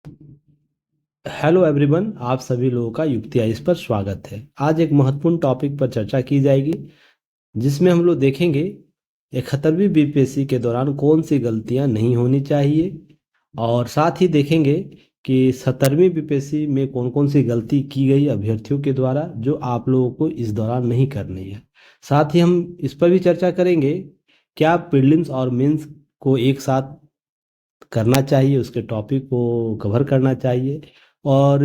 Hello everyone, आप सभी लोगों का युक्ति आइस पर स्वागत है। आज एक महत्वपूर्ण टॉपिक पर चर्चा की जाएगी, जिसमें हम लोग देखेंगे 71वीं बीपीएससी के दौरान कौन सी गलतियां नहीं होनी चाहिए, और साथ ही देखेंगे कि 70वीं बीपीएससी में कौन कौन सी गलती की गई अभ्यर्थियों के द्वारा जो आप लोगों को इस दौरान नहीं करनी है। साथ ही हम इस पर भी चर्चा करेंगे क्या प्रीलिम्स और मेंस को एक साथ करना चाहिए, उसके टॉपिक को कवर करना चाहिए, और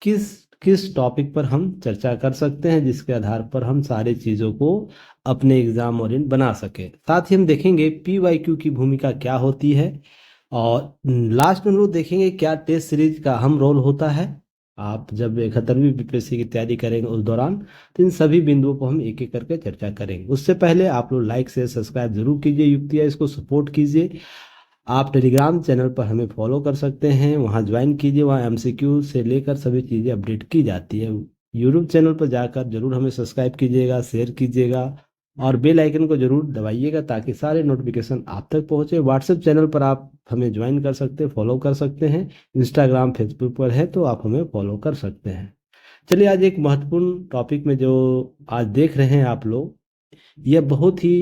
किस किस टॉपिक पर हम चर्चा कर सकते हैं जिसके आधार पर हम सारी चीज़ों को अपने एग्जाम ओरिएंट बना सकें। साथ ही हम देखेंगे पीवाईक्यू की भूमिका क्या होती है, और लास्ट में हम लोग देखेंगे क्या टेस्ट सीरीज का अहम रोल होता है। आप जब 71वीं बीपीएससी की तैयारी करेंगे उस दौरान, तो इन सभी बिंदुओं को हम एक एक करके चर्चा करेंगे। उससे पहले आप लोग लाइक से सब्सक्राइब जरूर कीजिए, युक्तिया इसको सपोर्ट कीजिए। आप टेलीग्राम चैनल पर हमें फॉलो कर सकते हैं, वहाँ ज्वाइन कीजिए, वहाँ एमसीक्यू से लेकर सभी चीज़ें अपडेट की जाती है। यूट्यूब चैनल पर जाकर जरूर हमें सब्सक्राइब कीजिएगा, शेयर कीजिएगा, और बेल आइकन को जरूर दबाइएगा ताकि सारे नोटिफिकेशन आप तक पहुँचे। व्हाट्सएप चैनल पर आप हमें ज्वाइन कर सकते हैं, फॉलो कर सकते हैं। इंस्टाग्राम फेसबुक पर है तो आप हमें फॉलो कर सकते हैं। चलिए, आज एक महत्वपूर्ण टॉपिक में जो आज देख रहे हैं आप लोग, यह बहुत ही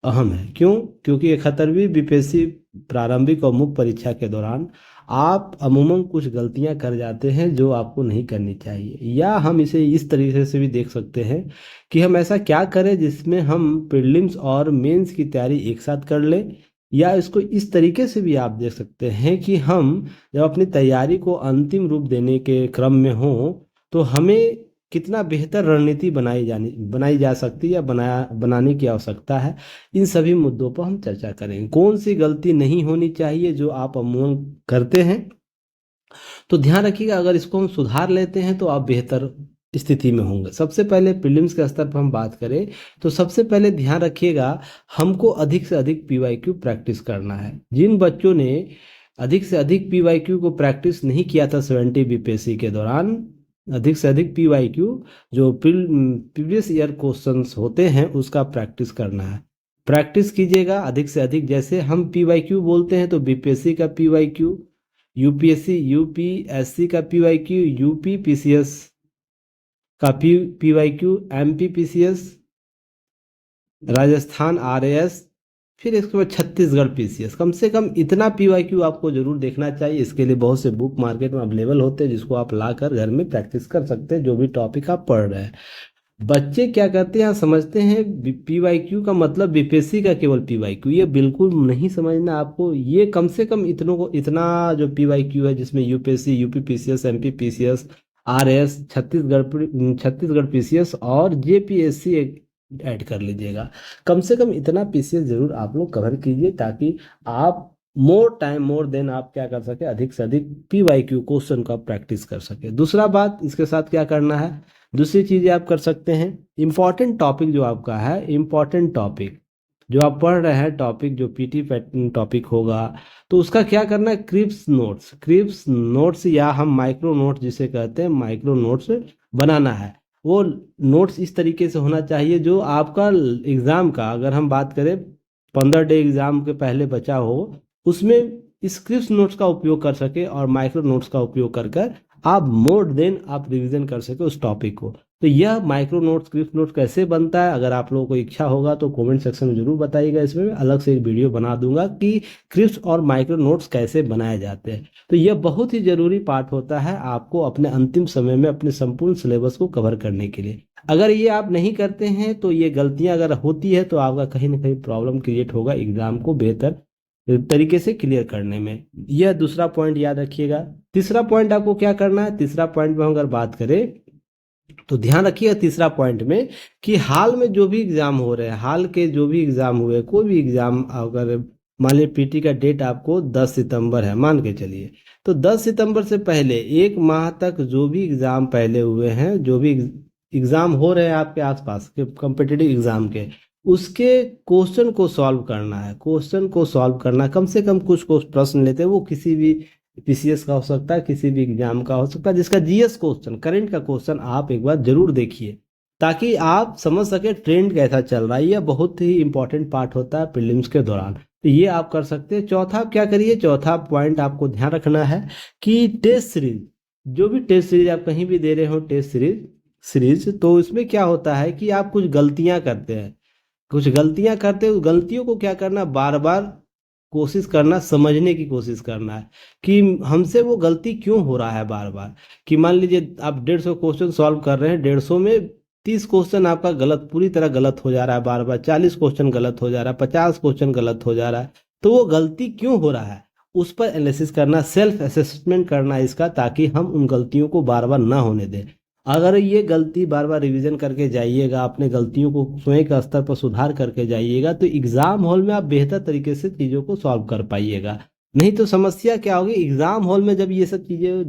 अहम है। क्यों? क्योंकि 71वीं बीपीएससी प्रारंभिक और मुख्य परीक्षा के दौरान आप अमूमन कुछ गलतियां कर जाते हैं जो आपको नहीं करनी चाहिए, या हम इसे इस तरीके से भी देख सकते हैं कि हम ऐसा क्या करें जिसमें हम प्रीलिम्स और मेंस की तैयारी एक साथ कर लें। या इसको इस तरीके से भी आप देख सकते हैं कि हम जब अपनी तैयारी को अंतिम रूप देने के क्रम में हों, तो हमें कितना बेहतर रणनीति बनाई जा सकती है या बनाने की आवश्यकता है। इन सभी मुद्दों पर हम चर्चा करेंगे। कौन सी गलती नहीं होनी चाहिए जो आप अमूमन करते हैं, तो ध्यान रखिएगा, अगर इसको हम सुधार लेते हैं तो आप बेहतर स्थिति में होंगे। सबसे पहले प्रीलिम्स के स्तर पर हम बात करें तो सबसे पहले ध्यान रखिएगा, हमको अधिक से अधिक पीवाईक्यू प्रैक्टिस करना है। जिन बच्चों ने अधिक से अधिक पीवाईक्यू को प्रैक्टिस नहीं किया था 70 बीपीएससी के दौरान, अधिक से अधिक पीवाईक्यू जो प्रीवियस ईयर क्वेश्चंस होते हैं उसका प्रैक्टिस करना है। प्रैक्टिस कीजिएगा अधिक से अधिक। जैसे हम पीवाईक्यू बोलते हैं तो बीपीएससी का पीवाईक्यू, यूपीएससी का पीवाईक्यू, यूपी पीसीएस का PYQ, MP PCS, Rajasthan RAS, फिर इसके बाद छत्तीसगढ़ पीसीएस। कम से कम इतना पीवाईक्यू आपको जरूर देखना चाहिए। इसके लिए बहुत से बुक मार्केट में अवेलेबल होते हैं जिसको आप लाकर घर में प्रैक्टिस कर सकते हैं, जो भी टॉपिक आप पढ़ रहे हैं। बच्चे क्या करते हैं, समझते हैं पीवाईक्यू का मतलब बीपीएससी का केवल पीवाईक्यू। ये बिल्कुल नहीं समझना आपको। ये कम से कम इतना जो पीवाईक्यू है जिसमें UPSC, UP PCS, MP PCS, RS, Chhattisgarh PCS और जेपीएससी ऐड कर लीजिएगा। कम से कम इतना पीसीएस जरूर आप लोग कवर कीजिए ताकि आप मोर देन आप क्या कर सके, अधिक से अधिक पीवाईक्यू क्वेश्चन का प्रैक्टिस कर सके। दूसरा बात, इसके साथ क्या करना है, दूसरी चीज़ें आप कर सकते हैं। इम्पॉर्टेंट टॉपिक जो आपका है, इम्पॉर्टेंट टॉपिक जो आप पढ़ रहे हैं, टॉपिक जो पीटी टॉपिक होगा, तो उसका क्या करना है, क्रिप्स नोट्स या हम माइक्रो नोट्स जिसे कहते हैं, माइक्रो नोट्स बनाना है। वो नोट्स इस तरीके से होना चाहिए जो आपका एग्ज़ाम का, अगर हम बात करें 15 डे एग्ज़ाम के पहले बचा हो, उसमें इस क्रिप्स नोट्स का उपयोग कर सके और माइक्रो नोट्स का उपयोग कर कर आप मोर देन आप रिवीजन कर सके उस टॉपिक को। तो यह माइक्रो नोट्स, क्रिप्स नोट्स कैसे बनता है, अगर आप लोगों को इच्छा होगा तो कमेंट सेक्शन में जरूर बताइएगा। इसमें मैं अलग से एक वीडियो बना दूंगा कि क्रिप्स और माइक्रो नोट्स कैसे बनाए जाते हैं। तो यह बहुत ही जरूरी पार्ट होता है आपको अपने अंतिम समय में अपने संपूर्ण सिलेबस को कवर करने के लिए। अगर ये आप नहीं करते हैं तो ये गलतियां अगर होती है तो आपका कहीं ना कहीं प्रॉब्लम क्रिएट होगा एग्जाम को बेहतर तरीके से क्लियर करने में। यह दूसरा पॉइंट याद रखिएगा। तीसरा पॉइंट आपको क्या करना है, तीसरा पॉइंट में अगर बात करें तो ध्यान रखिएगा तीसरा पॉइंट में कि हाल में जो भी एग्जाम हो रहे हैं, हाल के जो भी एग्जाम हुए, कोई भी एग्जाम, अगर मान लीजिए पीटी का डेट आपको 10 सितंबर है मान के चलिए, तो 10 सितंबर से पहले एक माह तक जो भी एग्जाम पहले हुए हैं, जो भी एग्जाम हो रहे हैं आपके आसपास के कॉम्पिटिटिव एग्जाम के, उसके क्वेश्चन को सॉल्व करना है। क्वेश्चन को सॉल्व करना, कम से कम कुछ प्रश्न लेते हैं, वो किसी भी पीसीएस का हो सकता है, किसी भी एग्जाम का हो सकता है, जिसका जीएस क्वेश्चन, करंट का क्वेश्चन आप एक बार जरूर देखिए ताकि आप समझ सके ट्रेंड कैसा चल रहा है। यह बहुत ही इंपॉर्टेंट पार्ट होता है प्रीलिम्स के दौरान। तो ये आप कर सकते हैं। चौथा आप क्या करिए, चौथा पॉइंट आपको ध्यान रखना है कि टेस्ट सीरीज, जो भी टेस्ट सीरीज आप कहीं भी दे रहे हो, टेस्ट सीरीज तो इसमें क्या होता है कि आप कुछ गलतियां करते हैं, कुछ गलतियां करते हो, गलतियों को क्या करना, बार बार कोशिश करना, समझने की कोशिश करना है कि हमसे वो गलती क्यों हो रहा है बार बार। कि मान लीजिए आप 150 क्वेश्चन सॉल्व कर रहे हैं, 150 में 30 क्वेश्चन आपका गलत, पूरी तरह गलत हो जा रहा है, बार बार 40 क्वेश्चन गलत हो जा रहा है, 50 क्वेश्चन गलत हो जा रहा है, तो वो गलती क्यों हो रहा है, उस पर एनालिसिस करना, सेल्फ असेसमेंट करना इसका, ताकि हम उन गलतियों को बार बार ना होने दें। अगर ये गलती बार बार रिवीजन करके जाइएगा, अपने गलतियों को स्वयं के स्तर पर सुधार करके जाइएगा, तो एग्जाम हॉल में आप बेहतर तरीके से चीज़ों को सॉल्व कर पाइएगा। नहीं तो समस्या क्या होगी, एग्जाम हॉल में जब ये सब चीज़ें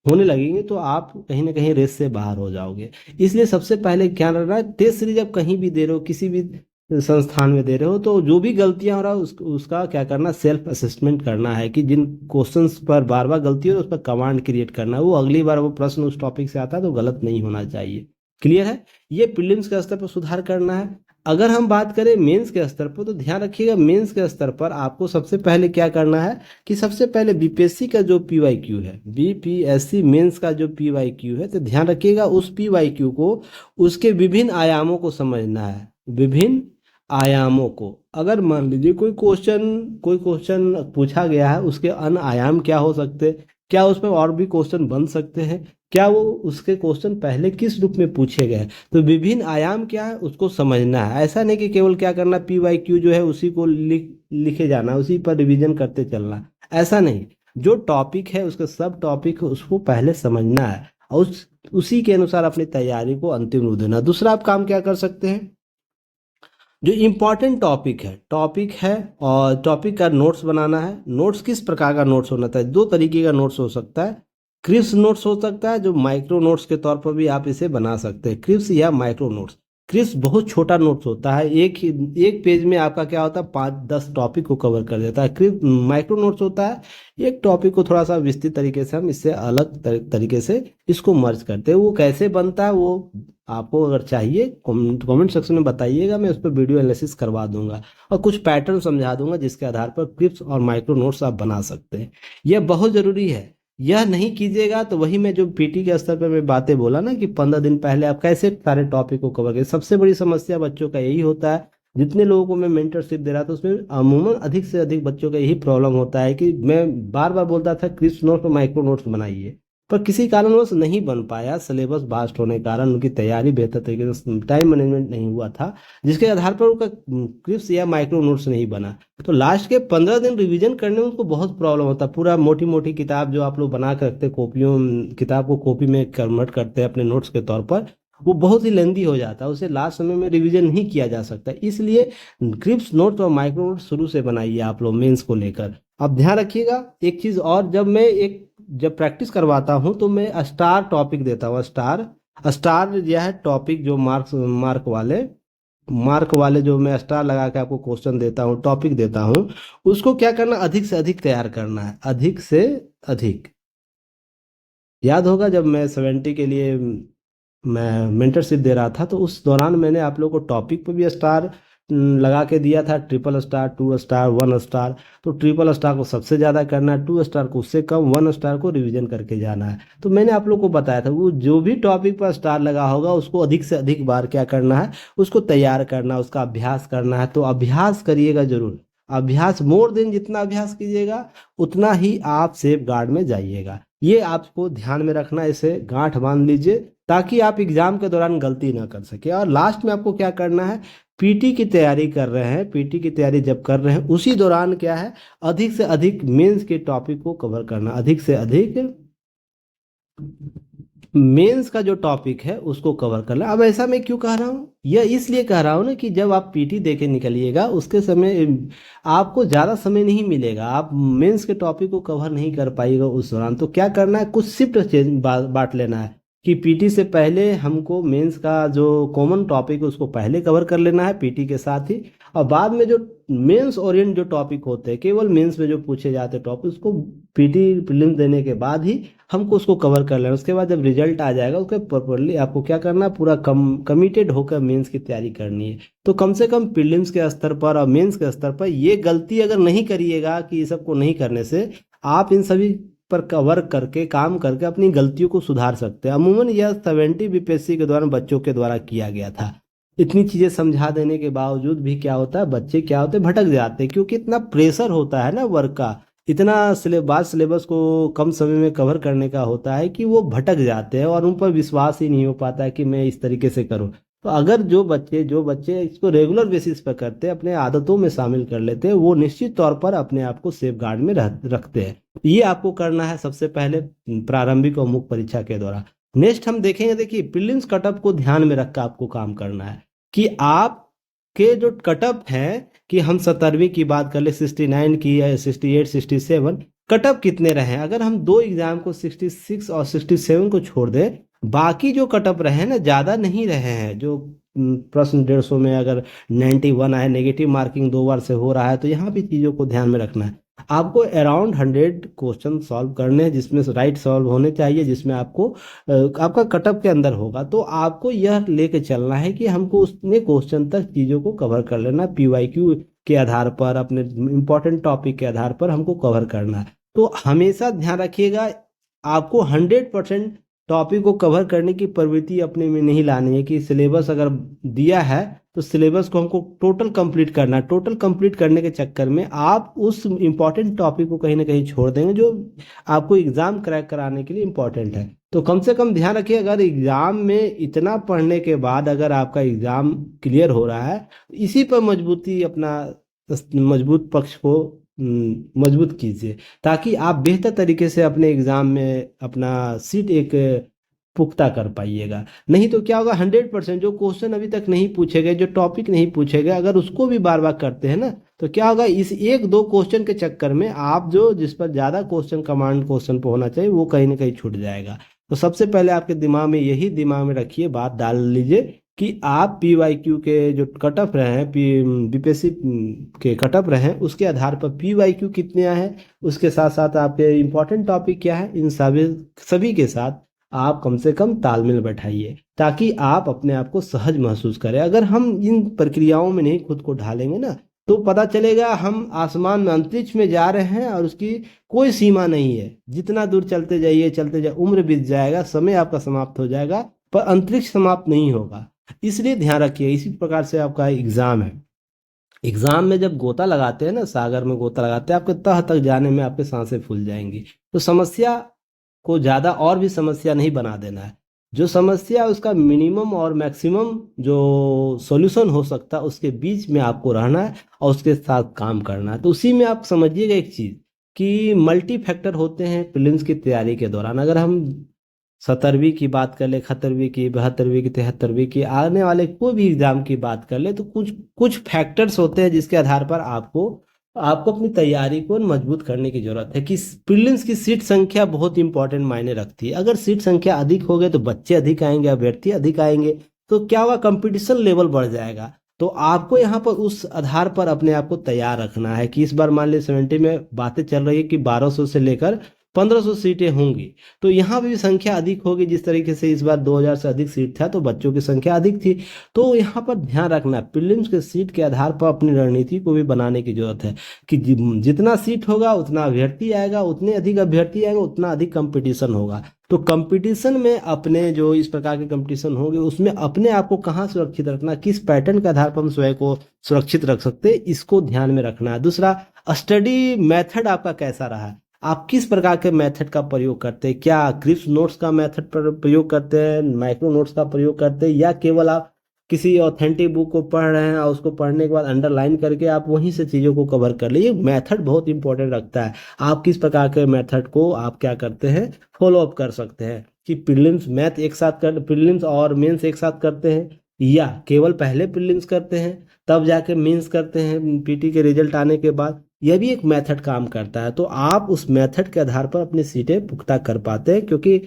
होने लगेंगी तो आप कहीं ना कहीं रेस से बाहर हो जाओगे। इसलिए सबसे पहले क्या रखना है, टेस्ट सीरीज आप कहीं भी दे रहे हो, किसी भी संस्थान में दे रहे हो, तो जो भी गलतियां हो रहा है उसका क्या करना, सेल्फ असेसमेंट करना है कि जिन क्वेश्चंस पर बार बार गलती हो रही है उस पर कमांड क्रिएट करना है, वो अगली बार वो प्रश्न उस टॉपिक से आता है तो गलत नहीं होना चाहिए। क्लियर है, ये प्रीलिम्स के स्तर पर सुधार करना है। अगर हम बात करें मेंस के स्तर पर, तो ध्यान रखिएगा मेंस के स्तर पर आपको सबसे पहले क्या करना है कि सबसे पहले बीपीएससी का जो पीवाईक्यू है, बीपीएससी मेंस का जो पीवाईक्यू है, तो ध्यान रखिएगा उस पीवाईक्यू को, उसके विभिन्न आयामों को समझना है, विभिन्न आयामों को। अगर मान लीजिए कोई क्वेश्चन पूछा गया है, उसके अन्य आयाम क्या हो सकते हैं, क्या उसमें और भी क्वेश्चन बन सकते हैं, क्या वो उसके क्वेश्चन पहले किस रूप में पूछे गए हैं, तो विभिन्न आयाम क्या है उसको समझना है। ऐसा नहीं कि केवल क्या करना, पी वाई क्यू जो है उसी को लिखे जाना, उसी पर रिवीजन करते चलना, ऐसा नहीं। जो टॉपिक है उसके सब टॉपिक उसको पहले समझना है और उसी के अनुसार अपनी तैयारी को अंतिम रूप देना। दूसरा आप काम क्या कर सकते हैं, जो इम्पोर्टेंट टॉपिक है और टॉपिक का नोट्स बनाना है। नोट्स किस प्रकार का नोट्स होना चाहिए, दो तरीके का नोट्स हो सकता है। क्रिप्स नोट्स हो सकता है, जो माइक्रो नोट्स के तौर पर भी आप इसे बना सकते हैं, क्रिप्स या माइक्रो नोट्स। क्रिप्स बहुत छोटा नोट्स होता है, एक पेज में आपका क्या होता है, 5-10 टॉपिक को कवर कर देता है। क्रिप्स माइक्रो नोट्स होता है, एक टॉपिक को थोड़ा सा विस्तृत तरीके से हम इससे अलग तरीके से इसको मर्ज करते हैं। वो कैसे बनता है वो आपको अगर चाहिए कमेंट सेक्शन में बताइएगा, मैं उस पर वीडियो एनालिसिस करवा दूंगा और कुछ पैटर्न समझा दूंगा जिसके आधार पर क्लिप्स और माइक्रो नोट्स आप बना सकते हैं। यह बहुत ज़रूरी है, यह नहीं कीजिएगा तो वही मैं जो पीटी के स्तर पर मैं बातें बोला ना कि 15 दिन पहले आप कैसे सारे टॉपिक को कवर करें। सबसे बड़ी समस्या बच्चों का यही होता है, जितने लोगों को मैं मेंटरशिप दे रहा था उसमें अमूमन अधिक से अधिक बच्चों का यही प्रॉब्लम होता है कि मैं बार बार बोलता था क्रिप्स नोट्स और माइक्रो नोट्स बनाइए, पर किसी कारणवश नहीं बन पाया, सिलेबस वास्ट होने के कारण उनकी तैयारी बेहतर तरीके से, टाइम मैनेजमेंट नहीं हुआ था, जिसके आधार पर उनका क्रिप्स या माइक्रो नोट्स नहीं बना। तो लास्ट के 15 दिन रिवीजन करने में उनको बहुत प्रॉब्लम होता है। पूरा मोटी मोटी किताब जो आप लोग बना के रखते कॉपियों, किताब को कॉपी में कन्वर्ट करते हैं अपने नोट्स के तौर पर, वो बहुत ही लेंदी हो जाता है, उसे लास्ट समय में रिवीजन नहीं किया जा सकता। इसलिए क्रिप्स नोट्स और माइक्रो नोट्स शुरू से बनाइए आप लोग मेंस को लेकर। अब ध्यान रखिएगा एक चीज़ और, जब प्रैक्टिस करवाता हूं तो मैं स्टार टॉपिक देता हूँ। स्टार स्टार यह है टॉपिक जो मार्क वाले जो मैं स्टार लगा के आपको क्वेश्चन देता हूँ, टॉपिक देता हूँ, उसको क्या करना, अधिक से अधिक तैयार करना है, अधिक से अधिक। याद होगा जब मैं 70 के लिए मैं मेंटरशिप दे रहा था तो उस दौरान मैंने आप लोगों को टॉपिक पे भी स्टार लगा के दिया था, ट्रिपल स्टार, 2 स्टार, 1 स्टार। तो ट्रिपल स्टार को सबसे ज़्यादा करना है, 2 स्टार को उससे कम, 1 स्टार को रिवीजन करके जाना है। तो मैंने आप लोग को बताया था वो जो भी टॉपिक पर स्टार लगा होगा उसको अधिक से अधिक बार क्या करना है, उसको तैयार करना, उसका अभ्यास करना है। तो अभ्यास करिएगा जरूर, अभ्यास मोर दिन जितना अभ्यास कीजिएगा उतना ही आप सेफ गार्ड में जाइएगा। ये आपको ध्यान में रखना, इसे गांठ बांध लीजिए ताकि आप एग्जाम के दौरान गलती ना कर सके। और लास्ट में आपको क्या करना है, पीटी की तैयारी कर रहे हैं, पीटी की तैयारी जब कर रहे हैं उसी दौरान क्या है, अधिक से अधिक मेंस के टॉपिक को कवर करना, अधिक से अधिक मेंस का जो टॉपिक है उसको कवर करना। अब ऐसा मैं क्यों कह रहा हूँ, यह इसलिए कह रहा हूँ ना कि जब आप पीटी दे के निकलिएगा उसके समय आपको ज़्यादा समय नहीं मिलेगा, आप मेंस के टॉपिक को कवर नहीं कर पाइएगा उस दौरान। तो क्या करना है, कुछ शिफ्ट चेंज बांट लेना है कि पीटी से पहले हमको मेंस का जो कॉमन टॉपिक है उसको पहले कवर कर लेना है पीटी के साथ ही, और बाद में जो मेंस ओरिएंट जो टॉपिक होते हैं, केवल मेंस में जो पूछे जाते हैं टॉपिक, उसको पीटी प्रीलिम्स देने के बाद ही हमको उसको कवर कर लेना। उसके बाद जब रिजल्ट आ जाएगा उसके प्रॉपरली आपको क्या करना है, पूरा कमिटेड होकर मेंस की तैयारी करनी है। तो कम से कम प्रीलिम्स के स्तर पर और मेंस के स्तर पर ये गलती अगर नहीं करिएगा कि ये सबको नहीं करने से आप इन सभी पर कवर करके काम करके अपनी गलतियों को सुधार सकते हैं। अमूमन यह 70 बीपीएससी के दौरान बच्चों के द्वारा किया गया था। इतनी चीजें समझा देने के बावजूद भी क्या होता है, बच्चे क्या होते हैं, भटक जाते हैं, क्योंकि इतना प्रेशर होता है ना वर्क का, इतना सिलेबस को कम समय में कवर करने का होता है कि वो भटक जाते हैं और उन पर विश्वास ही नहीं हो पाता है कि मैं इस तरीके से करूं। तो अगर जो बच्चे इसको रेगुलर बेसिस पर करते हैं, अपने आदतों में शामिल कर लेते हैं, वो निश्चित तौर पर अपने आप को सेफ गार्ड में रखते हैं। ये आपको करना है सबसे पहले प्रारंभिक और मुख्य परीक्षा के दौरान। नेक्स्ट हम देखेंगे, देखिए प्रीलिम्स कटअप को ध्यान में रखकर आपको काम करना है कि आपके जो कटअप है, कि हम 17वीं की बात कर ले, 69 की या 68 67 कटअप कितने रहे। अगर हम दो एग्जाम को 66 और 67 को छोड़ दें, बाकी जो कटअप रहे ना ज़्यादा नहीं रहे हैं। जो प्रश्न 150 में अगर 91 आए, नेगेटिव मार्किंग 2 बार से हो रहा है, तो यहाँ भी चीज़ों को ध्यान में रखना है। आपको अराउंड 100 क्वेश्चन सॉल्व करने हैं, जिसमें राइट सॉल्व होने चाहिए, जिसमें आपको आपका कटअप के अंदर होगा। तो आपको यह लेके चलना है कि हमको उतने क्वेश्चन तक चीज़ों को कवर कर लेना, पीवाईक्यू के आधार पर, अपने इंपॉर्टेंट टॉपिक के आधार पर हमको कवर करना है। तो हमेशा ध्यान रखिएगा, आपको 100% टॉपिक को कवर करने की प्रवृत्ति अपने में नहीं लानी है कि सिलेबस अगर दिया है तो सिलेबस को हमको टोटल कंप्लीट करना है। टोटल कंप्लीट करने के चक्कर में आप उस इम्पॉर्टेंट टॉपिक को कहीं ना कहीं छोड़ देंगे, जो आपको एग्जाम क्रैक कराने के लिए इम्पॉर्टेंट है। तो कम से कम ध्यान रखिए, अगर एग्जाम में इतना पढ़ने के बाद अगर आपका एग्जाम क्लियर हो रहा है, इसी पर मजबूती अपना मजबूत पक्ष को मजबूत कीजिए, ताकि आप बेहतर तरीके से अपने एग्जाम में अपना सीट एक पुख्ता कर पाइएगा। नहीं तो क्या होगा, 100% जो क्वेश्चन अभी तक नहीं पूछे गए, जो टॉपिक नहीं पूछे गए, अगर उसको भी बार बार करते हैं ना, तो क्या होगा, इस एक दो क्वेश्चन के चक्कर में आप जो जिस पर ज़्यादा क्वेश्चन कमांड क्वेश्चन पर होना चाहिए, वो कहीं ना कहीं छूट जाएगा। तो सबसे पहले आपके दिमाग में यही दिमाग में रखिए, बात डाल लीजिए कि आप पीवाईक्यू के जो कटअप रहे हैं, बीपीएससी के कटअप रहे हैं, उसके आधार पर पीवाईक्यू कितने आए हैं, उसके साथ साथ आपके इंपॉर्टेंट टॉपिक क्या है, इन सभी के साथ आप कम से कम तालमेल बैठाइए, ताकि आप अपने आप को सहज महसूस करें। अगर हम इन प्रक्रियाओं में नहीं खुद को ढालेंगे ना, तो पता चलेगा हम आसमान में, अंतरिक्ष में जा रहे हैं और उसकी कोई सीमा नहीं है। जितना दूर चलते जाइए, उम्र बीत जाएगा, समय आपका समाप्त हो जाएगा, पर अंतरिक्ष समाप्त नहीं होगा। इसलिए ध्यान रखिए, इसी प्रकार से आपका एग्जाम है। एग्जाम में जब गोता लगाते हैं ना, सागर में गोता लगाते हैं, आपके तह तक जाने में आपके सांसें फूल जाएंगी। तो समस्या को ज़्यादा और भी समस्या नहीं बना देना है। जो समस्या है उसका मिनिमम और मैक्सिमम जो सॉल्यूशन हो सकता है, उसके बीच में आपको रहना है और उसके साथ काम करना है। तो उसी में आप समझिएगा एक चीज़, कि मल्टी फैक्टर होते हैं प्रीलिम्स की तैयारी के दौरान। अगर हम 17वीं की बात कर ले, 71वीं की, 72वीं की, 73वीं की, आने वाले कोई भी एग्जाम की बात कर ले, तो कुछ कुछ फैक्टर्स होते हैं जिसके आधार पर आपको आपको अपनी तैयारी को मजबूत करने की जरूरत है। कि प्रीलिम्स की सीट संख्या बहुत इंपॉर्टेंट मायने रखती है। अगर सीट संख्या अधिक हो गए तो बच्चे अधिक आएंगे, अभ्यर्थी अधिक आएंगे, तो क्या होगा, कंपटीशन लेवल बढ़ जाएगा। तो आपको यहाँ पर उस आधार पर अपने आप को तैयार रखना है कि इस बार मान लीजिए 70 में बातें चल रही है कि 1200 से लेकर 1500 सीटें होंगी, तो यहाँ भी संख्या अधिक होगी। जिस तरीके से इस बार 2000 से अधिक सीट था, तो बच्चों की संख्या अधिक थी। तो यहाँ पर ध्यान रखना, प्रीलिम्स के सीट के आधार पर अपनी रणनीति को भी बनाने की जरूरत है कि जितना सीट होगा उतना अभ्यर्थी आएगा, उतने अधिक अभ्यर्थी आएंगे, उतना अधिक कंपटीशन होगा। तो कंपटीशन में अपने जो इस प्रकार के कंपटीशन होंगे, उसमें अपने आप को कहाँ सुरक्षित रखना, किस पैटर्न के आधार पर हम स्वयं को सुरक्षित रख सकते हैं, इसको ध्यान में रखना है। दूसरा, स्टडी मेथड आपका कैसा रहा है, आप किस प्रकार के मेथड का प्रयोग करते हैं, क्या क्रिप्स नोट्स का मेथड पर प्रयोग करते हैं, माइक्रो नोट्स का प्रयोग करते हैं, या केवल आप किसी ऑथेंटिक बुक को पढ़ रहे हैं और उसको पढ़ने के बाद अंडरलाइन करके आप वहीं से चीज़ों को कवर कर लीजिए। मेथड बहुत इंपॉर्टेंट रखता है, आप किस प्रकार के मेथड को आप क्या करते हैं, फॉलो अप कर सकते हैं। कि प्रीलिम्स मैथ एक साथ कर, प्रीलिम्स और मेंस एक साथ करते हैं, या केवल पहले प्रीलिम्स करते हैं तब जाके मेंस करते हैं पीटी के रिजल्ट आने के बाद, यह भी एक मेथड काम करता है। तो आप उस मेथड के आधार पर अपनी सीटें पुख्ता कर पाते हैं, क्योंकि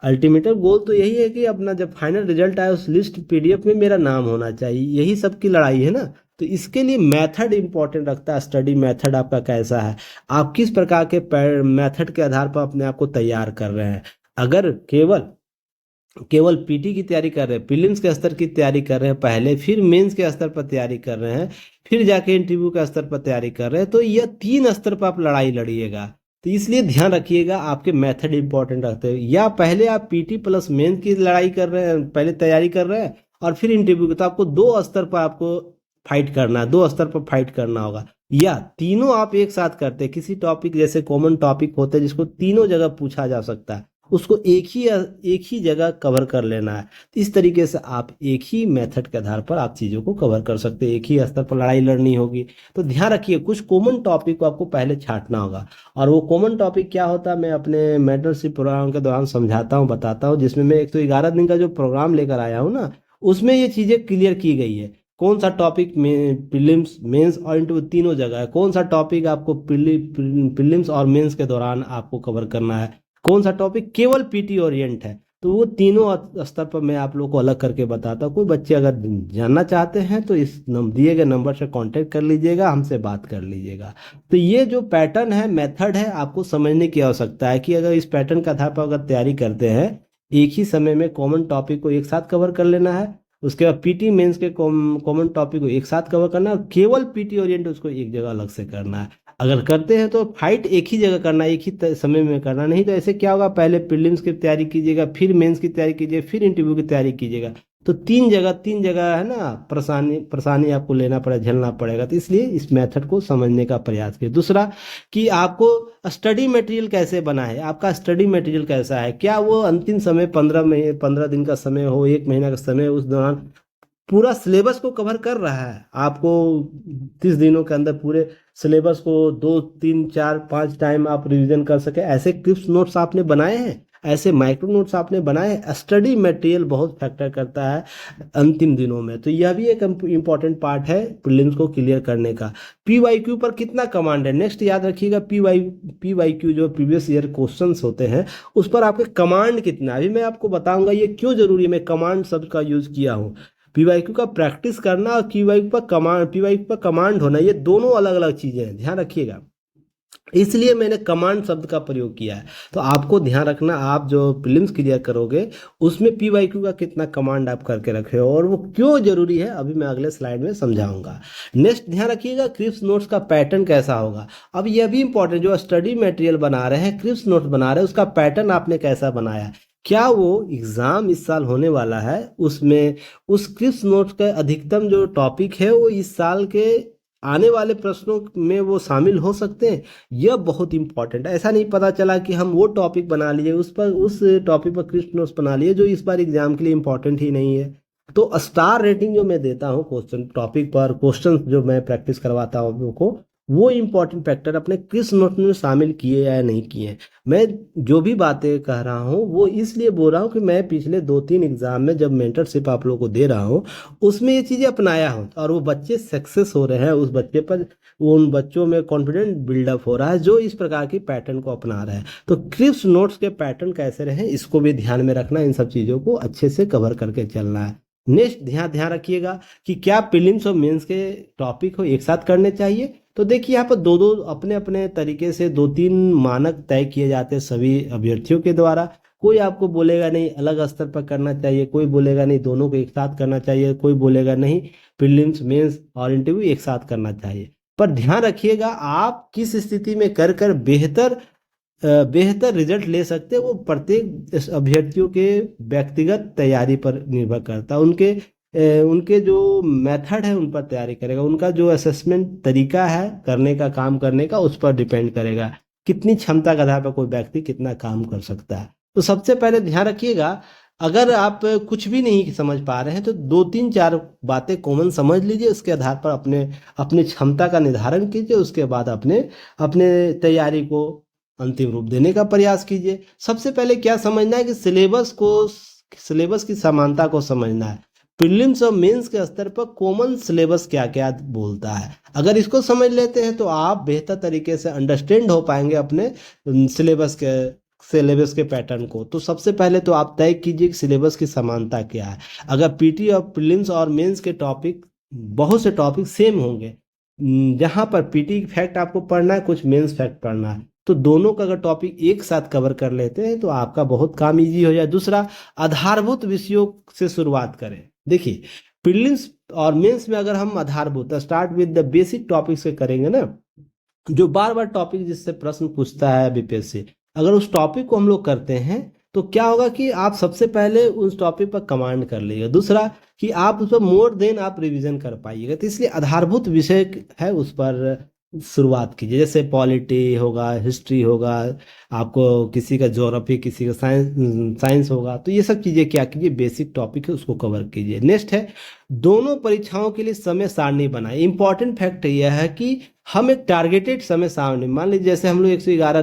अल्टीमेटम गोल तो यही है कि अपना जब फाइनल रिजल्ट आए उस लिस्ट पीडीएफ में मेरा नाम होना चाहिए, यही सबकी लड़ाई है ना। तो इसके लिए मेथड इंपॉर्टेंट रखता है, स्टडी मेथड आपका कैसा है, आप किस प्रकार के मेथड के आधार पर अपने आप को तैयार कर रहे हैं। अगर केवल केवल पीटी की तैयारी कर रहे हैं, प्रीलिम्स के स्तर की तैयारी कर रहे हैं पहले, फिर मेंस के स्तर पर तैयारी कर रहे हैं, फिर जाके इंटरव्यू के स्तर पर तैयारी कर रहे हैं, तो यह तीन स्तर पर आप लड़ाई लड़िएगा। तो इसलिए ध्यान रखिएगा आपके मेथड इंपॉर्टेंट रखते हैं, या पहले आप पीटी प्लस मेंस की लड़ाई कर रहे हैं, पहले तैयारी कर रहे हैं और फिर इंटरव्यू की, तो आपको दो स्तर पर आपको फाइट करना है, दो स्तर पर फाइट करना होगा। या तीनों आप एक साथ करते हैं, किसी टॉपिक जैसे कॉमन टॉपिक होते हैं जिसको तीनों जगह पूछा जा सकता है, उसको एक ही जगह कवर कर लेना है। तो इस तरीके से आप एक ही मेथड के आधार पर आप चीज़ों को कवर कर सकते हैं, एक ही स्तर पर लड़ाई लड़नी होगी। तो ध्यान रखिए कुछ कॉमन टॉपिक को आपको पहले छांटना होगा, और वो कॉमन टॉपिक क्या होता है मैं अपने मेंटरशिप प्रोग्राम के दौरान समझाता हूँ, बताता हूँ, जिसमें मैं 111 दिन का जो प्रोग्राम लेकर आया हूँ ना, उसमें ये चीज़ें क्लियर की गई है। कौन सा टॉपिक में प्रीलिम्स मेंस और इंटरव्यू तीनों जगह है, कौन सा टॉपिक आपको प्रीलिम्स और मेंस के दौरान आपको कवर करना है, कौन सा टॉपिक केवल पीटी ओरिएंट है। तो वो तीनों स्तर पर मैं आप लोग को अलग करके बताता हूँ। कोई बच्चे अगर जानना चाहते हैं तो इस दिए गए नंबर से कांटेक्ट कर लीजिएगा, हमसे बात कर लीजिएगा। तो ये जो पैटर्न है, मेथड है, आपको समझने की आवश्यकता है कि अगर इस पैटर्न के आधार पर अगर तैयारी करते हैं, एक ही समय में कॉमन टॉपिक को एक साथ कवर कर लेना है, उसके बाद पीटी मेंस के कॉमन टॉपिक को एक साथ कवर करना है, केवल पीटी ओरिएंट उसको एक जगह अलग से करना है। अगर करते हैं तो फाइट एक ही जगह करना, एक ही समय में करना, नहीं तो ऐसे क्या होगा, पहले प्रीलिम्स की तैयारी कीजिएगा, फिर मेंस की तैयारी कीजिए, फिर इंटरव्यू की तैयारी कीजिएगा, तो तीन जगह है ना, परेशानी परेशानी आपको लेना पड़ेगा, झेलना पड़ेगा। तो इसलिए इस मेथड को समझने का प्रयास कीजिए। दूसरा कि आपको स्टडी मटेरियल कैसे बना है, आपका स्टडी मटेरियल कैसा है, क्या वो अंतिम समय 15 दिन का समय हो, 1 महीना का समय, उस दौरान पूरा सिलेबस को कवर कर रहा है, आपको 30 दिनों के अंदर पूरे सिलेबस को 2 3 4 5 टाइम आप रिवीजन कर सके, ऐसे क्लिप्स नोट्स आपने बनाए हैं, ऐसे माइक्रो नोट्स आपने बनाए हैं। स्टडी मटेरियल बहुत फैक्टर करता है अंतिम दिनों में, तो यह भी एक इम्पॉर्टेंट पार्ट है प्रीलिम्स को क्लियर करने का। पीवाईक्यू पर कितना कमांड है, नेक्स्ट याद रखिएगा, पीवाईक्यू जो प्रीवियस ईयर क्वेश्चंस होते हैं उस पर आपके कमांड कितना है। अभी मैं आपको बताऊंगा ये क्यों जरूरी है, मैं कमांड शब्द का यूज किया हूँ। पीवाईक्यू का प्रैक्टिस करना और पीवाईक्यू पर कमांड होना, ये दोनों अलग अलग चीजें हैं, ध्यान रखिएगा। इसलिए मैंने कमांड शब्द का प्रयोग किया है। तो आपको ध्यान रखना, आप जो प्रीलिम्स क्लियर करोगे उसमें पीवाईक्यू का कितना कमांड आप करके रखे हो और वो क्यों जरूरी है, अभी मैं अगले स्लाइड में समझाऊंगा। नेक्स्ट ध्यान रखिएगा क्रिप्स नोट्स का पैटर्न कैसा होगा। अब यह भी इंपॉर्टेंट, जो स्टडी मटेरियल बना रहे हैं, क्रिप्स नोट्स बना रहे हैं, उसका पैटर्न आपने कैसा बनाया, क्या वो एग्जाम इस साल होने वाला है उसमें उस क्रिप्स नोट्स का अधिकतम जो टॉपिक है वो इस साल के आने वाले प्रश्नों में वो शामिल हो सकते हैं। यह बहुत इंपॉर्टेंट है, ऐसा नहीं पता चला कि हम वो टॉपिक बना लिए, उस टॉपिक पर क्रिप्स नोट्स बना लिए जो इस बार एग्जाम के लिए इंपॉर्टेंट ही नहीं है। तो स्टार रेटिंग जो मैं देता हूँ क्वेश्चन टॉपिक पर, क्वेश्चन जो मैं प्रैक्टिस करवाता हूँ उनको, वो इंपॉर्टेंट फैक्टर अपने क्विज नोट में शामिल किए या नहीं किए। मैं जो भी बातें कह रहा हूँ वो इसलिए बोल रहा हूँ कि मैं पिछले 2 3 एग्जाम में जब मेंटरशिप आप लोगों को दे रहा हूँ उसमें ये चीज़ें अपनाया हूँ, और वो बच्चे सक्सेस हो रहे हैं, उस बच्चे पर उन बच्चों में कॉन्फिडेंस बिल्डअप हो रहा है जो इस प्रकार की पैटर्न को अपना रहे हैं। तो क्रिप्स नोट्स के पैटर्न कैसे रहे इसको भी ध्यान में रखना, इन सब चीज़ों को अच्छे से कवर करके चलना है। नेक्स्ट ध्यान ध्यान रखिएगा कि क्या प्रीलिम्स और मेंस के टॉपिक हो एक साथ करने चाहिए। तो देखिए यहाँ पर दो दो अपने अपने तरीके से 2 3 मानक तय किए जाते हैं सभी अभ्यर्थियों के द्वारा। कोई आपको बोलेगा नहीं अलग स्तर पर करना चाहिए, कोई बोलेगा नहीं दोनों को एक साथ करना चाहिए, कोई बोलेगा नहीं प्रीलिम्स मेंस और इंटरव्यू एक साथ करना चाहिए। पर ध्यान रखिएगा आप किस स्थिति में कर कर बेहतर रिजल्ट ले सकते हैं, वो प्रत्येक अभ्यर्थियों के व्यक्तिगत तैयारी पर निर्भर करता है। उनके जो मेथड है उन पर तैयारी करेगा, उनका जो असेसमेंट तरीका है करने का, काम करने का, उस पर डिपेंड करेगा कितनी क्षमता के आधार पर कोई व्यक्ति कितना काम कर सकता है। तो सबसे पहले ध्यान रखिएगा अगर आप कुछ भी नहीं समझ पा रहे हैं तो 2 3 4 बातें कॉमन समझ लीजिए, उसके आधार पर अपनी क्षमता का निर्धारण कीजिए, उसके बाद अपने तैयारी को अंतिम रूप देने का प्रयास कीजिए। सबसे पहले क्या समझना है कि सिलेबस की समानता को समझना है। प्रीलिम्स और मेंस के स्तर पर कॉमन सिलेबस क्या क्या बोलता है, अगर इसको समझ लेते हैं तो आप बेहतर तरीके से अंडरस्टैंड हो पाएंगे अपने सिलेबस के पैटर्न को, तो सबसे पहले तो आप तय कीजिए कि सिलेबस की समानता क्या है। अगर पीटी और प्रीलिम्स और मेंस के टॉपिक, बहुत से टॉपिक सेम होंगे, जहाँ पर पीटी फैक्ट आपको पढ़ना है, कुछ मेंस फैक्ट पढ़ना है, तो दोनों का अगर टॉपिक एक साथ कवर कर लेते हैं तो आपका बहुत काम इजी हो जाए। दूसरा, आधारभूत विषयों से शुरुआत करें। देखिए, प्रीलिम्स और मेंस में अगर हम आधारभूत, start with the basic topic से करेंगे ना, जो बार बार टॉपिक जिससे प्रश्न पूछता है बीपीएससी, अगर उस टॉपिक को हम लोग करते हैं तो क्या होगा कि आप सबसे पहले उस टॉपिक पर कमांड कर लीजिएगा। दूसरा कि आप उस पर मोर देन आप रिवीजन कर पाइएगा। तो इसलिए आधारभूत विषय है उस पर शुरुआत कीजिए, जैसे पॉलिटी होगा, हिस्ट्री होगा, आपको किसी का ज्योग्राफी, किसी का साइंस होगा, तो ये सब चीज़ें क्या कीजिए, बेसिक टॉपिक है उसको कवर कीजिए। नेक्स्ट है, दोनों परीक्षाओं के लिए समय सारणी बनाए। इंपॉर्टेंट फैक्ट यह है कि हम एक टारगेटेड समय सारणी, मान लीजिए जैसे हम लोग 111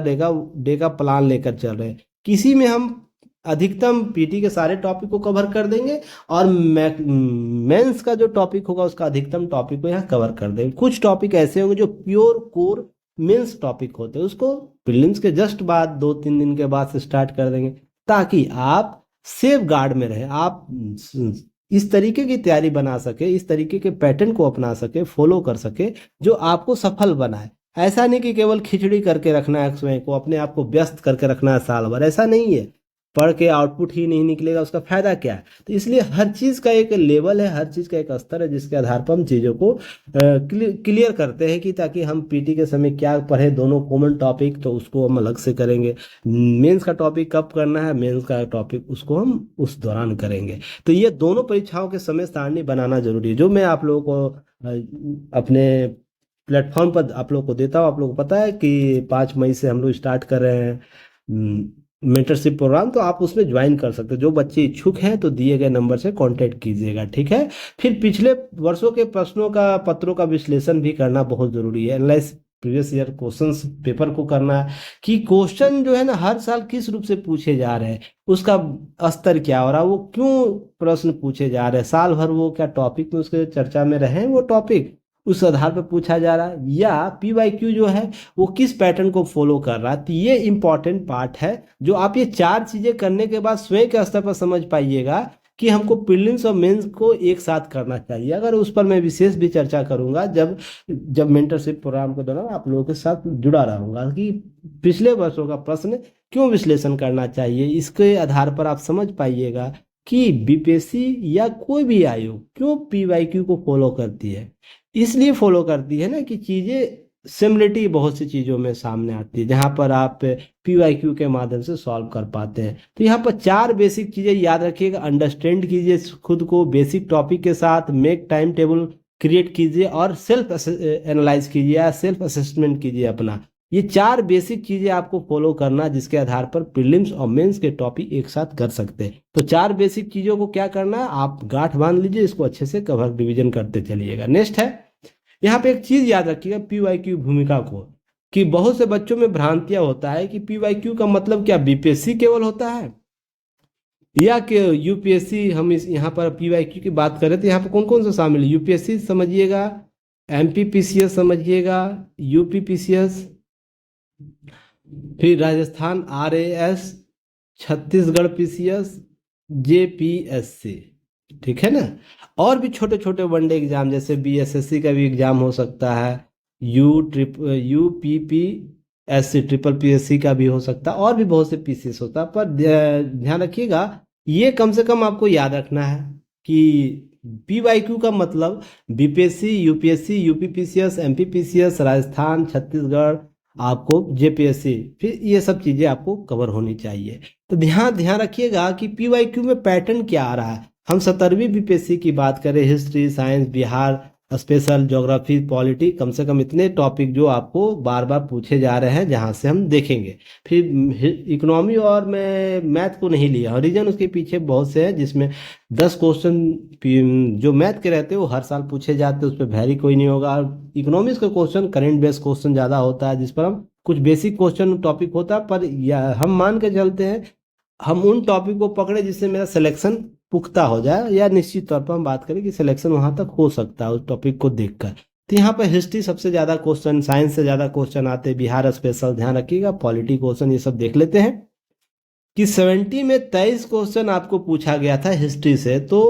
डे का प्लान लेकर चल रहे हैं, किसी में हम अधिकतम पीटी के सारे टॉपिक को कवर कर देंगे और मेंस का जो टॉपिक होगा उसका अधिकतम टॉपिक को यहाँ कवर कर देंगे। कुछ टॉपिक ऐसे होंगे जो प्योर कोर मेंस टॉपिक होते हैं, उसको प्रीलिम्स के जस्ट बाद 2-3 दिन के बाद से स्टार्ट कर देंगे, ताकि आप सेफ गार्ड में रहे, आप इस तरीके की तैयारी बना सके, इस तरीके के पैटर्न को अपना सके, फॉलो कर सके, जो आपको सफल बनाए। ऐसा नहीं कि केवल खिचड़ी करके रखना है स्वयं को, अपने आप को व्यस्त करके रखना है साल भर, ऐसा नहीं है। पढ़ के आउटपुट ही नहीं निकलेगा, उसका फायदा क्या है। तो इसलिए हर चीज़ का एक लेवल है, हर चीज़ का एक स्तर है, जिसके आधार पर हम चीज़ों को क्लियर करते हैं कि ताकि हम पीटी के समय क्या पढ़े, दोनों कॉमन टॉपिक तो उसको हम अलग से करेंगे, मेंस का टॉपिक कब करना है, मेंस का टॉपिक उसको हम उस दौरान करेंगे। तो ये दोनों परीक्षाओं के समय सारणी बनाना जरूरी है, जो मैं आप लोगों को अपने प्लेटफॉर्म पर आप लोग को देता हूँ। आप लोगों को पता है कि 5 मई से हम लोग स्टार्ट कर रहे हैं मेंटरशिप प्रोग्राम, तो आप उसमें ज्वाइन कर सकते हो। जो बच्चे इच्छुक हैं तो दिए गए नंबर से कांटेक्ट कीजिएगा, ठीक है। फिर पिछले वर्षों के प्रश्नों का, पत्रों का विश्लेषण भी करना बहुत जरूरी है। Analyse previous year questions paper को करना है कि क्वेश्चन जो है ना हर साल किस रूप से पूछे जा रहे हैं, उसका स्तर क्या हो रहा है, वो क्यों प्रश्न पूछे जा रहे हैं, साल भर वो क्या टॉपिक में उसके चर्चा में रहे वो टॉपिक, उस आधार पर पूछा जा रहा है, या पीवाईक्यू जो है वो किस पैटर्न को फॉलो कर रहा है। तो ये इंपॉर्टेंट पार्ट है, जो आप ये 4 चीजें करने के बाद स्वयं के स्तर पर समझ पाइएगा कि हमको प्रीलिम्स और मेंस को एक साथ करना चाहिए। अगर उस पर मैं विशेष भी चर्चा करूंगा जब जब मेंटरशिप प्रोग्राम के दौरान आप लोगों के साथ जुड़ा रहूंगा, कि पिछले वर्षों का प्रश्न क्यों विश्लेषण करना चाहिए। इसके आधार पर आप समझ पाइएगा कि बीपीएससी या कोई भी आयोग क्यों पीवाईक्यू को फॉलो करती है। इसलिए फॉलो करती है ना कि चीज़ें सिमिलरिटी बहुत सी चीज़ों में सामने आती है, जहाँ पर आप पीवाईक्यू के माध्यम से सॉल्व कर पाते हैं। तो यहाँ पर 4 बेसिक चीज़ें याद रखिएगा। अंडरस्टैंड कीजिए खुद को बेसिक टॉपिक के साथ, मेक टाइम टेबल क्रिएट कीजिए और सेल्फ एनालाइज कीजिए या सेल्फ असेसमेंट कीजिए अपना। ये 4 बेसिक चीज़ें आपको फॉलो करना, जिसके आधार पर प्रीलिम्स और मेंस के टॉपिक एक साथ कर सकते हैं। तो 4 बेसिक चीज़ों को क्या करना है, आप गांठ बांध लीजिए, इसको अच्छे से कवर रिवीजन करते चलिएगा। नेक्स्ट है, यहाँ पे एक चीज याद रखिएगा पीवाईक्यू भूमिका को, कि बहुत से बच्चों में भ्रांतियां होता है कि पीवाईक्यू का मतलब क्या बीपीएससी केवल होता है या कि यूपीएससी। हम इस यहाँ पर पीवाईक्यू की बात करें तो यहाँ पर कौन कौन सा शामिल है, यूपीएससी समझिएगा, एमपीपीसीएस समझिएगा, यूपीपीसीएस, फिर Rajasthan RAS, Chhattisgarh PCS, JPSC, ठीक है ना। और भी छोटे छोटे वनडे एग्जाम जैसे बीएसएससी का भी एग्जाम हो सकता है, यूपीपीएससी ट्रिपल पीएससी का भी हो सकता है, और भी बहुत से पीसीएस होता है। पर ध्यान रखिएगा, ये कम से कम आपको याद रखना है कि पीवाईक्यू का मतलब BPSC, UPSC, UPPCS, MPPCS, Rajasthan, Chhattisgarh, आपको जेपीएससी, फिर ये सब चीजें आपको कवर होनी चाहिए। तो ध्यान रखिएगा कि पीवाईक्यू में पैटर्न क्या आ रहा है। हम 17वीं बीपीएससी की बात करें, history, science, Bihar special, geography, polity, कम से कम इतने टॉपिक जो आपको बार बार पूछे जा रहे हैं, जहां से हम देखेंगे। फिर इकोनॉमी और मैं मैथ को नहीं लिया, और रीजन उसके पीछे बहुत से हैं, जिसमें 10 क्वेश्चन जो मैथ के रहते हैं वो हर साल पूछे जाते हैं, उस पर वैरी कोई नहीं होगा। इकोनॉमिक्स का क्वेश्चन करेंट बेस्ड क्वेश्चन ज़्यादा होता है, जिस पर हम कुछ बेसिक क्वेश्चन टॉपिक होता है, पर हम मान के चलते हैं हम उन टॉपिक को पकड़े जिससे मेरा सिलेक्शन पुख्ता हो जाए, या निश्चित तौर पर हम बात करें कि सिलेक्शन वहां तक हो सकता है उस टॉपिक को देखकर। तो यहाँ पर हिस्ट्री सबसे ज़्यादा क्वेश्चन, साइंस से ज़्यादा क्वेश्चन आते हैं, बिहार स्पेशल ध्यान रखिएगा, पॉलिटी क्वेश्चन ये सब देख लेते हैं। कि 70 में 23 क्वेश्चन आपको पूछा गया था हिस्ट्री से। तो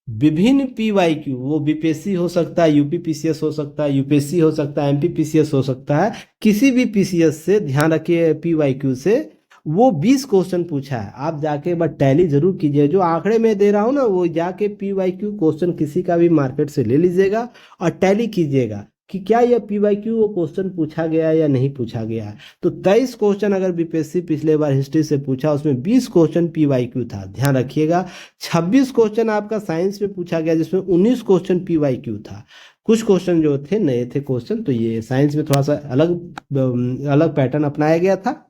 विभिन्न पीवाईक्यू, वो बीपीएससी हो सकता है, यूपीपीसीएस हो सकता है, यूपीएससी हो सकता है, एमपीपीसीएस हो सकता है, किसी भी पीसीएस से, ध्यान रखिए पीवाईक्यू से वो 20 क्वेश्चन पूछा है। आप जाके एक बार टैली जरूर कीजिए, जो आंकड़े में दे रहा हूँ ना वो जाके पीवाईक्यू क्वेश्चन किसी का भी मार्केट से ले लीजिएगा और टैली कीजिएगा कि क्या यह पीवाईक्यू वो क्वेश्चन पूछा गया है या नहीं पूछा गया है। तो 23 क्वेश्चन अगर बीपीएससी पिछले बार हिस्ट्री से पूछा, उसमें 20 क्वेश्चन पीवाईक्यू था, ध्यान रखिएगा। 26 क्वेश्चन आपका साइंस में पूछा गया, जिसमें 19 क्वेश्चन पीवाईक्यू था। कुछ क्वेश्चन जो थे नए थे क्वेश्चन, तो ये साइंस में थोड़ा सा अलग पैटर्न अपनाया गया था।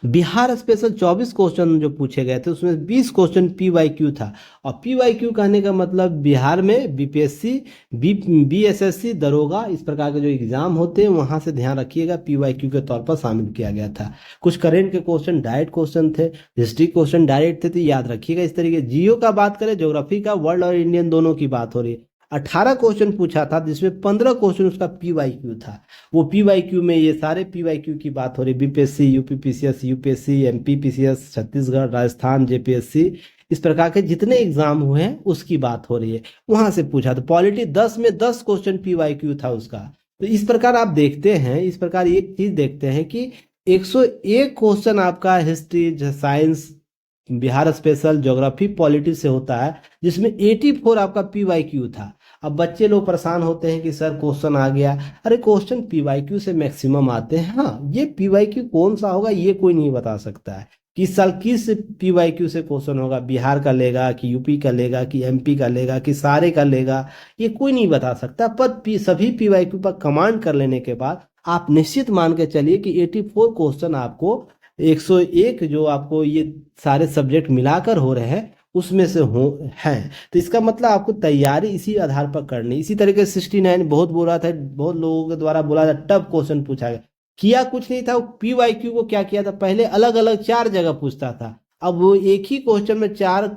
बिहार स्पेशल 24 क्वेश्चन जो पूछे गए थे, उसमें 20 क्वेश्चन पीवाईक्यू था। और पीवाईक्यू कहने का मतलब बिहार में बीपीएससी, बीएसएससी, दरोगा, इस प्रकार के जो एग्जाम होते हैं वहां से, ध्यान रखिएगा, पीवाईक्यू के तौर पर शामिल किया गया था। कुछ करेंट के क्वेश्चन डायरेक्ट क्वेश्चन थे, हिस्ट्री क्वेश्चन डायरेक्ट थे, तो याद रखिएगा इस तरीके। जियो का बात करें, ज्योग्राफी का, वर्ल्ड और इंडियन दोनों की बात हो रही है। 18 क्वेश्चन पूछा था, जिसमें 15 क्वेश्चन उसका पीवाईक्यू था। वो पीवाईक्यू में ये सारे पीवाईक्यू की बात हो रही, BPSC, UPPCS, UPSC, MPPCS, Chhattisgarh, Rajasthan, JPSC, इस प्रकार के जितने एग्जाम हुए हैं उसकी बात हो रही है, वहां से पूछा। तो पॉलिटी 10 में 10 क्वेश्चन पीवाईक्यू था उसका। तो इस प्रकार आप देखते हैं, इस प्रकार एक चीज देखते हैं कि 101 क्वेश्चन आपका history, science, Bihar special, geography, polity से होता है, जिसमें 84 आपका पीवाईक्यू था। अब बच्चे लोग परेशान होते हैं कि सर क्वेश्चन आ गया। अरे क्वेश्चन पीवाईक्यू से मैक्सिमम आते हैं। हाँ, ये पीवाईक्यू कौन सा होगा ये कोई नहीं बता सकता है। किस साल किस पीवाईक्यू से क्वेश्चन होगा, बिहार का लेगा कि यूपी का लेगा कि एमपी का लेगा कि सारे का लेगा, ये कोई नहीं बता सकता। पर सभी पीवाईक्यू पर कमांड कर लेने के बाद आप निश्चित मान के चलिए कि 84 क्वेश्चन आपको 101 जो आपको ये सारे सब्जेक्ट मिलाकर हो रहे हैं उसमें से हो हैं। तो इसका मतलब आपको तैयारी इसी आधार पर करनी। इसी तरीके से 69 बहुत बोला था, बहुत लोगों के द्वारा बोला था टफ क्वेश्चन पूछा गया, किया कुछ नहीं था। वो पीवाईक्यू को क्या किया था, पहले अलग अलग 4 जगह पूछता था, अब वो एक ही क्वेश्चन में 4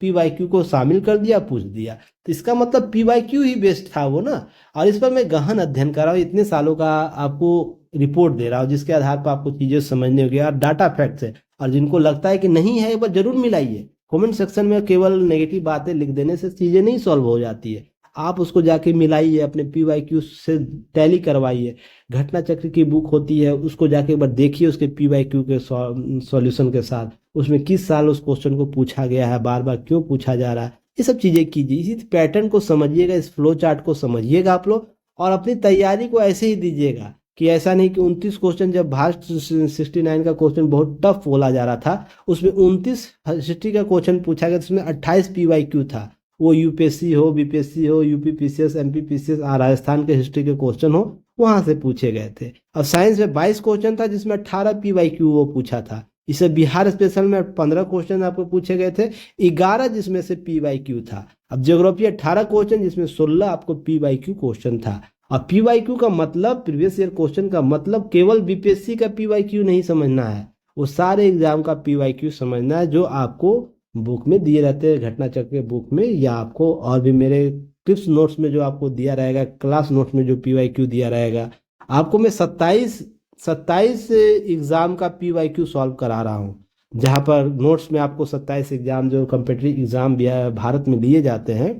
पीवाईक्यू को शामिल कर दिया, पूछ दिया। तो इसका मतलब पीवाईक्यू ही बेस्ट था वो ना। और इस पर मैं गहन अध्ययन कर रहा हूँ, इतने सालों का आपको रिपोर्ट दे रहा हूँ, जिसके आधार पर आपको चीजें समझने होगी और डाटा फैक्ट है। और जिनको लगता है कि नहीं है, एक बार जरूर मिलाइए। कमेंट सेक्शन में केवल नेगेटिव बातें लिख देने से चीजें नहीं सॉल्व हो जाती है। आप उसको जाके मिलाइए, अपने पीवाईक्यू से टैली करवाइए। घटना चक्र की बुक होती है, उसको जाके एक बार देखिए, उसके पीवाईक्यू के सॉल्यूशन के साथ, उसमें किस साल उस क्वेश्चन को पूछा गया है, बार बार क्यों पूछा जा रहा है, ये सब चीजें कीजिए। इसी पैटर्न को समझिएगा, इस फ्लो चार्ट को समझिएगा आप लोग, और अपनी तैयारी को ऐसे ही दीजिएगा कि ऐसा नहीं कि 29 क्वेश्चन, जब भास्ट 69 का क्वेश्चन बहुत टफ बोला जा रहा था, उसमें 29 हिस्ट्री का क्वेश्चन पूछा गया, उसमें 28 पीवाईक्यू था। वो यूपीएससी हो, बीपीएससी हो, यूपीपीसीएस, एमपीपीसीएस, राजस्थान के हिस्ट्री के क्वेश्चन हो, वहां से पूछे गए थे। अब साइंस में 22 क्वेश्चन था, जिसमें 18 पीवाईक्यू वो पूछा था। इसे बिहार स्पेशल में 15 क्वेश्चन आपको पूछे गए थे, 11 जिसमें से पीवाईक्यू था। अब ज्योग्राफी 18 क्वेश्चन, जिसमें 16 आपको पीवाईक्यू क्वेश्चन था। और पीवाईक्यू का मतलब, प्रीवियस ईयर क्वेश्चन का मतलब, केवल बीपीएससी का पीवाईक्यू नहीं समझना है, वो सारे एग्जाम का पीवाईक्यू समझना है, जो आपको बुक में दिए रहते हैं, घटना चक्र के बुक में, या आपको और भी मेरे टिप्स नोट्स में जो आपको दिया रहेगा, क्लास नोट्स में जो पीवाईक्यू दिया रहेगा। आपको मैं 27 एग्जाम का पीवाईक्यू सॉल्व करा रहा हूँ, जहाँ पर नोट्स में आपको 27 एग्जाम जो कम्पिटिटिव एग्जाम भारत में लिए जाते हैं,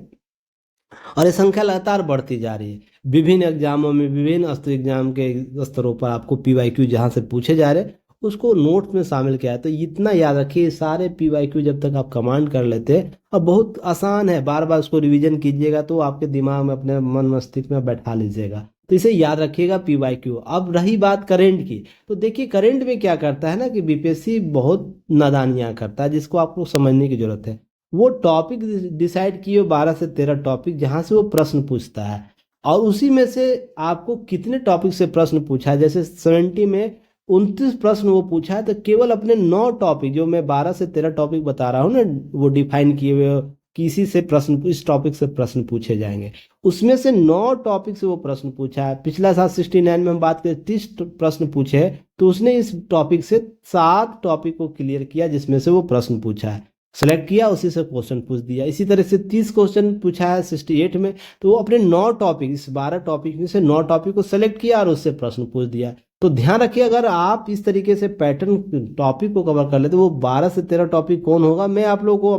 और ये संख्या लगातार बढ़ती जा रही है। विभिन्न एग्जामों में, विभिन्न एग्जाम के स्तरों पर आपको पीवाईक्यू जहाँ से पूछे जा रहे हैं उसको नोट्स में शामिल किया है। तो इतना याद रखिए, सारे पीवाईक्यू जब तक आप कमांड कर लेते हैं, और बहुत आसान है, बार बार उसको रिवीजन कीजिएगा तो आपके दिमाग में, अपने मन मस्तिष्क में बैठा लीजिएगा। तो इसे याद रखिएगा पीवाईक्यू। अब रही बात करेंट की, तो देखिए करेंट में क्या करता है ना कि बीपीएससी बहुत नादानियां करता है, जिसको आपको समझने की जरूरत है। वो टॉपिक डिसाइड किए 12 से 13 टॉपिक, जहां से वो प्रश्न पूछता है, और उसी में से आपको कितने टॉपिक से प्रश्न पूछा है। जैसे 70 में 29 प्रश्न वो पूछा है, तो केवल अपने 9 टॉपिक, जो मैं 12 से 13 टॉपिक बता रहा हूँ ना, वो डिफाइन किए हुए किसी से प्रश्न, इस टॉपिक से प्रश्न पूछे जाएंगे, उसमें से 9 टॉपिक से वो प्रश्न पूछा है। पिछला साल 69 में हम बात करें 30 प्रश्न पूछे हैं, तो उसने इस टॉपिक से 7 टॉपिक को क्लियर किया, जिसमें से वो प्रश्न पूछा है, सेलेक्ट किया, उसी से क्वेश्चन पूछ दिया। इसी तरह से 30 क्वेश्चन पूछा है 68 में, तो वो अपने 9 टॉपिक, इस 12 टॉपिक में से 9 टॉपिक को सेलेक्ट किया और उससे प्रश्न पूछ दिया। तो ध्यान रखिए, अगर आप इस तरीके से पैटर्न टॉपिक को कवर कर लेते तो वो 12 से 13 टॉपिक कौन होगा, मैं आप लोगों को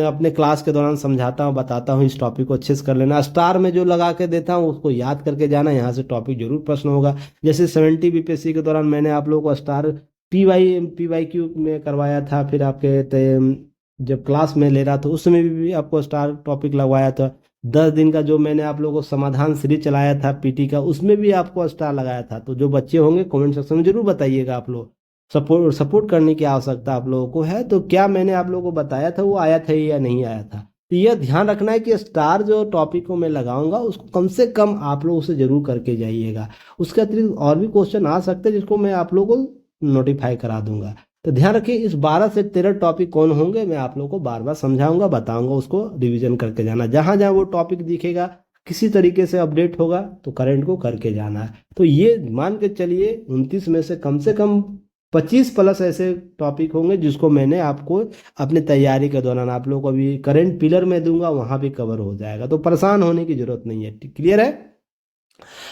अपने क्लास के दौरान समझाता हूँ, बताता हूँ। इस टॉपिक को अच्छे से कर लेना, स्टार में जो लगा के देता हूँ उसको याद करके जाना, यहाँ से टॉपिक जरूर प्रश्न होगा। जैसे 70 बीपीएससी के दौरान मैंने आप लोगों को स्टार पी वाई क्यू में करवाया था, फिर आपके जब क्लास में ले रहा था उस समय भी आपको स्टार टॉपिक लगवाया था। 10 दिन का जो मैंने आप लोगों को समाधान सीरीज चलाया था पीटी का, उसमें भी आपको स्टार लगाया था। तो जो बच्चे होंगे कमेंट सेक्शन में जरूर बताइएगा, आप लोग सपोर्ट करने की आवश्यकता आप लोगों को है। तो क्या मैंने आप लोगों को बताया था वो आया था या नहीं आया था। तो यह ध्यान रखना है कि स्टार जो टॉपिक को मैं लगाऊंगा उसको कम से कम आप लोग उसे जरूर करके जाइएगा। उसके अतिरिक्त और भी क्वेश्चन आ सकते हैं जिसको मैं आप लोगों को नोटिफाई करा दूंगा। तो ध्यान रखिए, इस 12 से 13 टॉपिक कौन होंगे मैं आप लोगों को बार बार समझाऊंगा, बताऊंगा, उसको रिवीजन करके जाना। जहां जहां वो टॉपिक दिखेगा किसी तरीके से अपडेट होगा तो करंट को करके जाना है। तो ये मान के चलिए 29 में से कम 25 प्लस ऐसे टॉपिक होंगे जिसको मैंने आपको अपनी तैयारी के दौरान आप लोगों को अभी करंट पिलर में दूंगा, वहां भी कवर हो जाएगा। तो परेशान होने की जरूरत नहीं है। क्लियर है।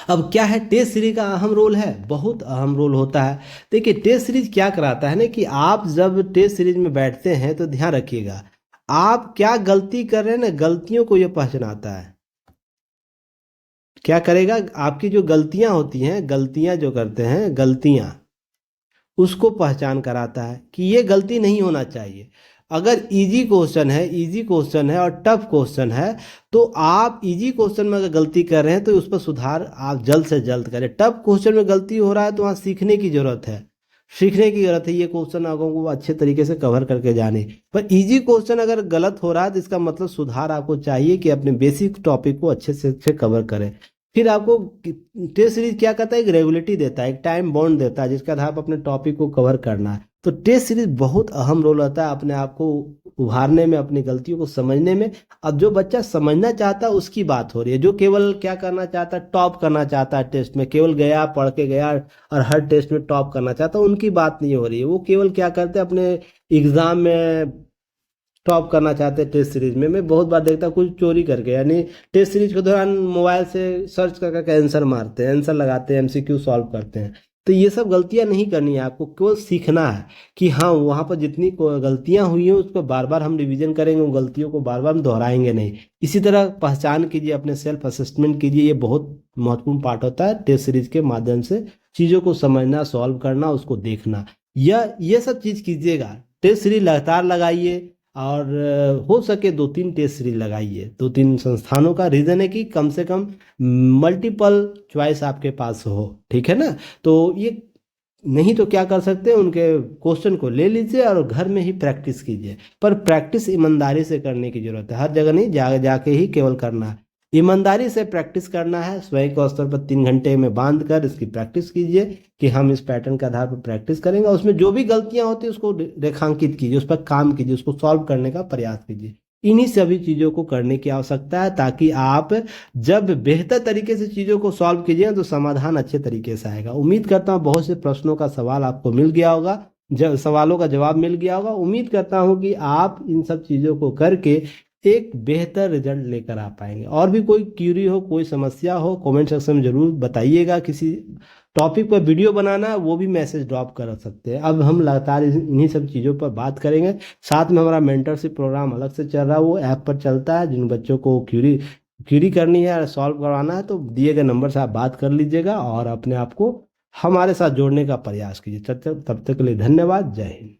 अब क्या है, टेस्ट सीरीज का अहम रोल है, बहुत अहम रोल होता है। देखिए टेस्ट सीरीज क्या कराता है ना, कि आप जब टेस्ट सीरीज में बैठते हैं तो ध्यान रखिएगा आप क्या गलती कर रहे हैं ना, गलतियों को ये पहचानाता है। क्या करेगा, आपकी जो गलतियां होती हैं, गलतियां जो करते हैं गलतियां, उसको पहचान कराता है कि ये गलती नहीं होना चाहिए। अगर इजी क्वेश्चन है और टफ क्वेश्चन है, तो आप इजी क्वेश्चन में अगर गलती कर रहे हैं तो उस पर सुधार आप जल्द से जल्द करें। टफ क्वेश्चन में गलती हो रहा है तो वहाँ सीखने की जरूरत है, ये क्वेश्चन आपको अच्छे तरीके से कवर करके जाने। पर इजी क्वेश्चन अगर गलत हो रहा है तो इसका मतलब सुधार आपको चाहिए कि अपने बेसिक टॉपिक को अच्छे से अच्छे कवर करें। फिर आपको टेस्ट सीरीज क्या करता है, एक रेगुलेटरी देता है, एक टाइम बाउंड देता है जिसका आधार पर अपने टॉपिक को कवर करना है। तो टेस्ट सीरीज बहुत अहम रोल होता है अपने आप को उभारने में, अपनी गलतियों को समझने में। अब जो बच्चा समझना चाहता है उसकी बात हो रही है, जो केवल क्या करना चाहता है, टॉप करना चाहता है टेस्ट में, केवल गया पढ़ के गया और हर टेस्ट में टॉप करना चाहता है, उनकी बात नहीं हो रही है। वो केवल क्या करते हैं, अपने एग्जाम में टॉप करना चाहते हैं। टेस्ट सीरीज में मैं बहुत बार देखता हूँ कुछ चोरी करके, यानी टेस्ट सीरीज के दौरान मोबाइल से सर्च कर करके आंसर मारते हैं, आंसर लगाते हैं, एमसीक्यू सॉल्व करते हैं। तो ये सब गलतियां नहीं करनी है, आपको केवल सीखना है कि हाँ वहाँ पर जितनी गलतियां हुई हैं उसको बार बार हम रिवीजन करेंगे, उन गलतियों को बार बार हम दोहराएंगे नहीं। इसी तरह पहचान कीजिए, अपने सेल्फ असेसमेंट कीजिए, ये बहुत महत्वपूर्ण पार्ट होता है टेस्ट सीरीज के माध्यम से चीज़ों को समझना, सॉल्व करना, उसको देखना। ये सब चीज़ कीजिएगा। टेस्ट सीरीज लगातार लगाइए और हो सके 2-3 टेस्ट सीरीज लगाइए, 2-3 संस्थानों का। रीज़न है कि कम से कम मल्टीपल चॉइस आपके पास हो, ठीक है ना। तो ये नहीं तो क्या कर सकते हैं, उनके क्वेश्चन को ले लीजिए और घर में ही प्रैक्टिस कीजिए। पर प्रैक्टिस ईमानदारी से करने की जरूरत है, हर जगह नहीं जाके ही केवल करना है। ईमानदारी से प्रैक्टिस करना है, स्वयं को स्तर पर 3 घंटे में बांध कर इसकी प्रैक्टिस कीजिए कि हम इस पैटर्न के आधार पर प्रैक्टिस करेंगे। उसमें जो भी गलतियां होती है उसको रेखांकित कीजिए, उस पर काम कीजिए, उसको सॉल्व करने का प्रयास कीजिए। इन्हीं सभी चीज़ों को करने की आवश्यकता है, ताकि आप जब बेहतर तरीके से चीज़ों को सॉल्व कीजिए तो समाधान अच्छे तरीके से आएगा। उम्मीद करता हूँ बहुत से प्रश्नों का सवाल आपको मिल गया होगा, सवालों का जवाब मिल गया होगा। उम्मीद करता हूँ कि आप इन सब चीज़ों को करके एक बेहतर रिजल्ट लेकर आ पाएंगे। और भी कोई क्यूरी हो, कोई समस्या हो, कमेंट सेक्शन में जरूर बताइएगा। किसी टॉपिक पर वीडियो बनाना है वो भी मैसेज ड्रॉप कर सकते हैं। अब हम लगातार इन्हीं सब चीज़ों पर बात करेंगे। साथ में हमारा मेंटरशिप प्रोग्राम अलग से चल रहा है, वो ऐप पर चलता है। जिन बच्चों को क्यूरी करनी है, सॉल्व करवाना है, तो दिए गए नंबर से आप बात कर लीजिएगा और अपने आप को हमारे साथ जोड़ने का प्रयास कीजिए। तब तक के लिए धन्यवाद। जय हिंद।